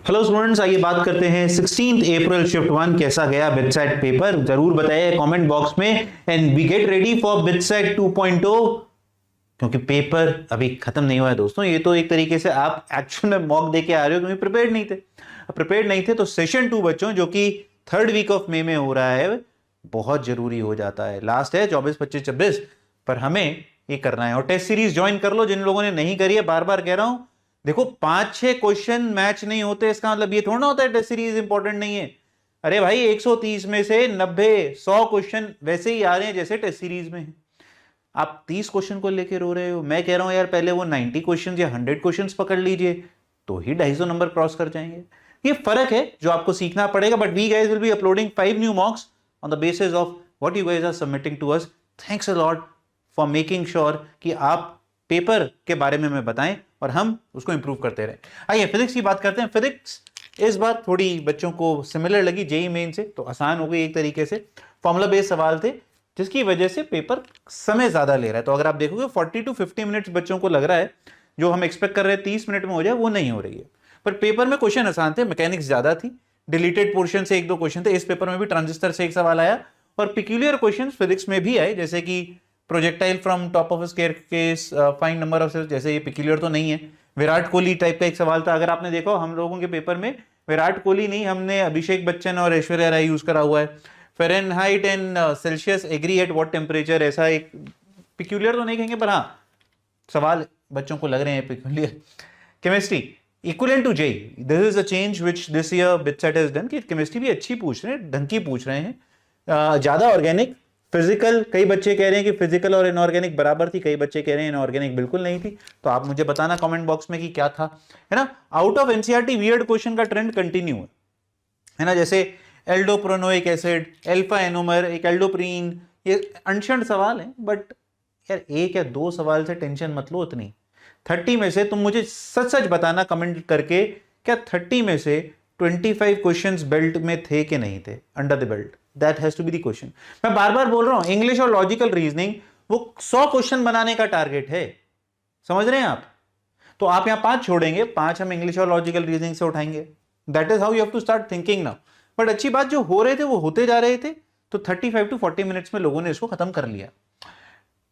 Hello students, आइए बात करते हैं 16 अप्रैल शिफ्ट 1 कैसा गया बिटसेट पेपर। जरूर बताइए कमेंट बॉक्स में। And we get ready for BITSAT 2.0 क्योंकि पेपर अभी खत्म नहीं हुआ है दोस्तों। ये तो एक तरीके से आप एक्चुअल में मॉक दे के आ रहे हो क्योंकि प्रिपेयर्ड नहीं थे। तो सेशन 2 बच्चों, जो कि 3rd वीक ऑफ मई में हो रहा है, बहुत जरूरी हो जाता है। लास्ट है 24, 25, 26, पर हमें ये करना है। और टेस्ट सीरीज ज्वाइन कर लो जिन लोगों ने नहीं करी है। बार बार कह रहा हूं, देखो 5-6 क्वेश्चन मैच नहीं होते इसका मतलब ये थोड़ा ना होता है टेस्ट सीरीज इंपॉर्टेंट नहीं है। अरे भाई 130 में से 90-100 क्वेश्चन वैसे ही आ रहे हैं जैसे टेस्ट सीरीज में है। आप 30 क्वेश्चन को लेकर रो रहे हो। मैं कह रहा हूं यार पहले वो 90 क्वेश्चन या 100 क्वेश्चन पकड़ लीजिए तो ही 250 नंबर क्रॉस कर जाएंगे। ये फर्क है जो आपको सीखना पड़ेगा। But we guys will be uploading 5 new mocks on the basis of what you guys are submitting to us. Thanks a lot for making sure कि आप पेपर के बारे में बताएं और हम उसको इंप्रूव करते रहें। आइए फिजिक्स की बात करते हैं। फिजिक्स इस बार थोड़ी बच्चों को सिमिलर लगी जेईई मेन से, तो आसान हो गई एक तरीके से। फॉर्मूला बेस्ड सवाल थे जिसकी वजह से पेपर समय ज्यादा ले रहा है। तो अगर आप देखोगे 40 to 50 मिनट्स बच्चों को लग रहा है, जो हम एक्सपेक्ट कर रहे हैं 30 मिनट में हो जाए, वो नहीं हो रही है। पर पेपर में क्वेश्चन आसान थे, मैकेनिक्स ज्यादा थी, डिलीटेड पोर्शन से 1-2 क्वेश्चन थे। इस पेपर में भी ट्रांजिस्टर से एक सवाल आया और पिक्यूलियर क्वेश्चन फिजिक्स में भी आए, जैसे कि projectile from top of staircase, find number of steps. जैसे ये पिक्यूलियर तो नहीं है। विराट कोहली टाइप का एक सवाल था। अगर आपने देखो हम लोगों के पेपर में विराट कोहली नहीं, हमने अभिषेक बच्चन और ऐश्वर्या राय यूज करा हुआ है। Fahrenheit and Celsius agree at what temperature, ऐसा एक पिक्यूलियर तो नहीं कहेंगे पर हाँ सवाल बच्चों को लग रहे हैं peculiar. Chemistry equivalent to JEE, this is a change which this year BITSAT has done कि केमिस्ट्री भी अच्छी पूछ रहे हैं, ढंग की पूछ रहे हैं, ज्यादा ऑर्गेनिक। फिजिकल, कई बच्चे कह रहे हैं कि फिजिकल और इनऑर्गेनिक बराबर थी, कई बच्चे कह रहे हैं इनऑर्गेनिक बिल्कुल नहीं थी। तो आप मुझे बताना कमेंट बॉक्स में कि क्या था, है ना। Out of NCERT weird question का ट्रेंड कंटिन्यू है ना। जैसे एल्डोप्रोनोइक एसिड, अल्फा एनोमर, एक एल्डोप्रीन, ये अनशंड सवाल है। बट यार 1 या 2 सवाल से टेंशन मत लो इतनी। 30 में से तुम मुझे सच सच बताना कमेंट करके, क्या 30 में से 25 क्वेश्चंस बेल्ट में थे कि नहीं थे, under the belt. That has to be the question. मैं बार बार बोल रहा हूं, इंग्लिश और लॉजिकल रीजनिंग वो 100 क्वेश्चन बनाने का टारगेट है, समझ रहे हैं आप। तो आप यहां 5 छोड़ेंगे, 5 हम इंग्लिश और लॉजिकल रीजनिंग से उठाएंगे। That is how you have to start thinking now. But अच्छी बात, जो हो रहे थे वो होते जा रहे थे। तो 35 to 40 मिनट्स में लोगों ने इसको खत्म कर लिया।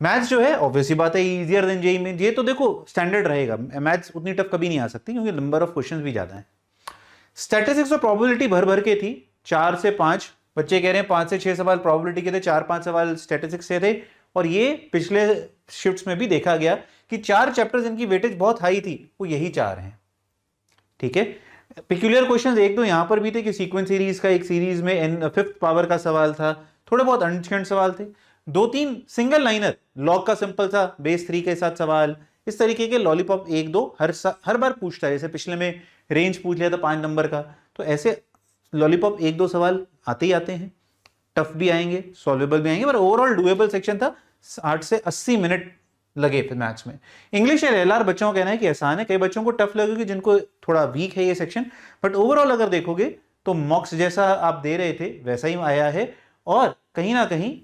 मैथ्स जो है ऑब्वियसली बात है इजियर देन जेईई में। ये तो देखो स्टैंडर्ड रहेगा, मैथ्स उतनी टफ कभी नहीं आ सकती क्योंकि नंबर ऑफ क्वेश्चंस भी ज्यादा है। स्टैटिस्टिक्स और प्रोबेबिलिटी भर भर के थी, 4 से 5 बच्चे कह रहे हैं, 5 से 6 सवाल प्रोबेबिलिटी के थे, 4-5 सवाल स्टैटिस्टिक्स से थे। और ये पिछले शिफ्ट्स में भी देखा गया कि 4 चैप्टर्स इनकी वेटेज बहुत हाई थी, वो यही 4 हैं। ठीक है। पिक्यूलियर क्वेश्चंस 1-2 यहां पर भी थे कि सीक्वेंस सीरीज का एक सीरीज में 5th पावर का सवाल था, थोड़े बहुत अनशंड सवाल थे। 2-3 सिंगल लाइनर, लॉग का सिंपल सा बेस 3 के साथ सवाल, इस तरीके के लॉलीपॉप 1-2 हर बार पूछता है। जैसे पिछले में रेंज पूछ लिया था 5 नंबर का, तो ऐसे लॉलीपॉप 1-2 सवाल आते ही आते हैं। टफ भी आएंगे, सॉल्वेबल भी आएंगे, पर ओवरऑल डुएबल सेक्शन था। 8 से 80 मिनट लगे फिर मैथ्स में। इंग्लिश और एलआर बच्चों का कहना है कि आसान है, कई बच्चों को टफ लगेगी जिनको थोड़ा वीक है ये सेक्शन। बट ओवरऑल अगर देखोगे तो मॉक्स जैसा आप दे रहे थे वैसा ही आया है और कहीं ना कहीं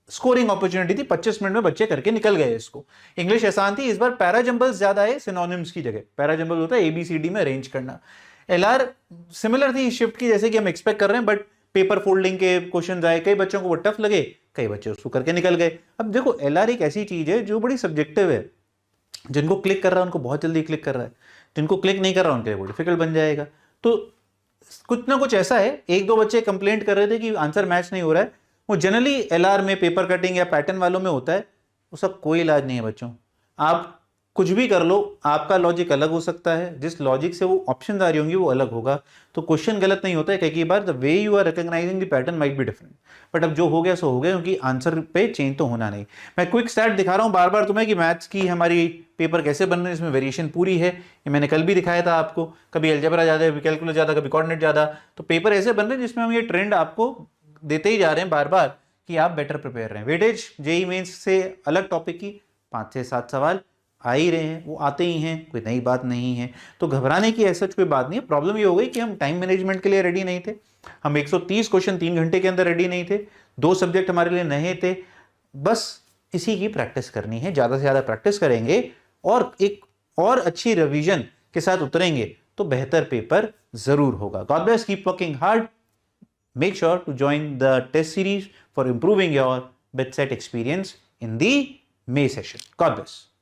स्कोरिंग अपॉर्चुनिटी थी। 25 मिनट में बच्चे करके निकल गए इसको। इंग्लिश आसान थी, इस बार पैराजंबल्स ज्यादा है सिनोनिम्स की जगह। पैराजंबल होता है एबीसीडी में अरेंज करना। एलआर सिमिलर थी शिफ्ट की जैसे कि हम एक्सपेक्ट कर रहे हैं, बट पेपर फोल्डिंग के क्वेश्चन आए, कई बच्चों को वो टफ लगे, कई बच्चे उसको करके निकल गए। अब देखो एलआर एक ऐसी चीज है जो बड़ी सब्जेक्टिव है। जिनको क्लिक कर रहा है उनको बहुत जल्दी क्लिक कर रहा है, जिनको क्लिक नहीं कर रहा उनके लिए वो डिफिकल्ट बन जाएगा। तो कुछ ना कुछ ऐसा है। 1-2 बच्चे कंप्लेंट कर रहे थे कि आंसर मैच नहीं हो रहा है, वो जनरली एलआर में पेपर कटिंग या पैटर्न वालों में होता है। उसका कोई इलाज नहीं है बच्चों। आप कुछ भी कर लो, आपका लॉजिक अलग हो सकता है, जिस लॉजिक से वो ऑप्शन आ रही होंगी वो अलग होगा। तो क्वेश्चन गलत नहीं होता है, कई बार the way you are recognizing the pattern might be different. But अब जो हो गया सो हो गया, क्योंकि आंसर पे चेंज तो होना नहीं। मैं क्विक स्टैट दिखा रहा हूं बार बार तुम्हें कि मैथ्स की हमारी पेपर कैसे बन रहे हैं। इसमें वेरिएशन पूरी है, ये मैंने कल भी दिखाया था आपको। कभी अलजेब्रा ज्यादा, कभी कैलकुलस ज्यादा, कभी कोऑर्डिनेट ज्यादा। तो पेपर ऐसे बन रहे हैं जिसमें हम ये ट्रेंड आपको देते ही जा रहे हैं बार बार कि आप बेटर प्रिपेयर रहें। वेटेज जेईई मेंस से अलग टॉपिक की 5 से 7 सवाल आ ही रहे हैं, वो आते ही हैं, कोई नई बात नहीं है। तो घबराने की ऐसा कोई बात नहीं है। प्रॉब्लम ये हो गई कि हम टाइम मैनेजमेंट के लिए रेडी नहीं थे। हम 130 क्वेश्चन 3 घंटे के अंदर रेडी नहीं थे। 2 सब्जेक्ट हमारे लिए नए थे। बस इसी की प्रैक्टिस करनी है, ज्यादा से ज्यादा प्रैक्टिस करेंगे और एक और अच्छी रिवीजन के साथ उतरेंगे तो बेहतर पेपर जरूर होगा। God bless, keep working hard, make sure to join the test series for improving your BitSet experience in the May session. God bless.